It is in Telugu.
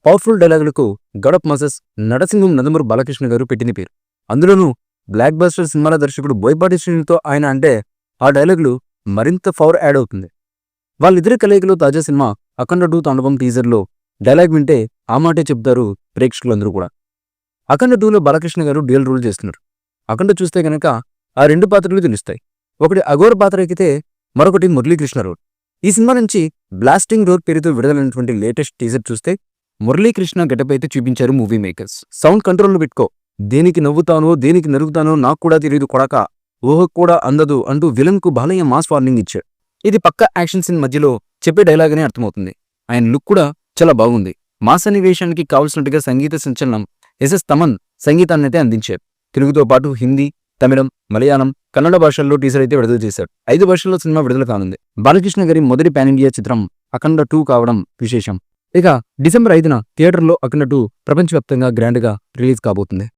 పవర్ఫుల్ డైలాగులకు గౌడప్ మాసెస్ నటసింహం నందమూరి బాలకృష్ణ గారు పెట్టిన పేరు. అందులోనూ బ్లాక్ బస్టర్ సినిమాల దర్శకుడు బోయపాటి శ్రీనుతో ఆయన అంటే ఆ డైలాగులు మరింత పవర్ యాడ్ అవుతుంది. వాళ్ళిద్దరి కలయికలో తాజా సినిమా అఖండ 2 తాండవం టీజర్లో డైలాగ్ వింటే ఆ మాటే చెప్తారు ప్రేక్షకులందరూ కూడా. అఖండ 2లో బాలకృష్ణ గారు డ్యూయల్ రోల్ చేస్తున్నారు. అఖండ చూస్తే గనక ఆ 2 పాత్రలు తెలుస్తాయి. ఒకటి అఘోర పాత్ర ఎక్కితే మరొకటి మురళీకృష్ణ రోల్. ఈ సినిమా నుంచి బ్లాస్టింగ్ రోడ్ పేరుతో విడుదలైనటువంటి లేటెస్ట్ టీజర్ చూస్తే మురళీకృష్ణ గెటప్ అయితే చూపించారు మూవీ మేకర్స్. సౌండ్ కంట్రోల్లో పెట్టుకో, దేనికి నవ్వుతానో దేనికి నరుగుతానో నాకు కూడా తెలియదు కొడక, ఊహ కూడా అందదు అంటూ విలన్ కు బాలయ్య మాస్ వార్నింగ్ ఇచ్చాడు. ఇది పక్క యాక్షన్ సీన్ మధ్యలో చెప్పే డైలాగ్ అనే అర్థమవుతుంది. ఆయన లుక్ కూడా చాలా బాగుంది. మాస్ అనివేశానికి కావాల్సినట్టుగా సంగీత సంచలనం ఎస్ఎస్ తమన్ సంగీతాన్ని అయితే అందించారు. తెలుగుతో పాటు హిందీ, తమిళం, మలయాళం, కన్నడ భాషల్లో టీజర్ అయితే విడుదల చేశారు. 5 భాషల్లో సినిమా విడుదల కానుంది. బాలకృష్ణ గారి మొదటి పాన్ ఇండియా చిత్రం అఖండ 2 కావడం విశేషం. ఇక డిసెంబర్ 5న థియేటర్లో అఖండ 2 ప్రపంచవ్యాప్తంగా గ్రాండ్గా రిలీజ్ కాబోతుంది.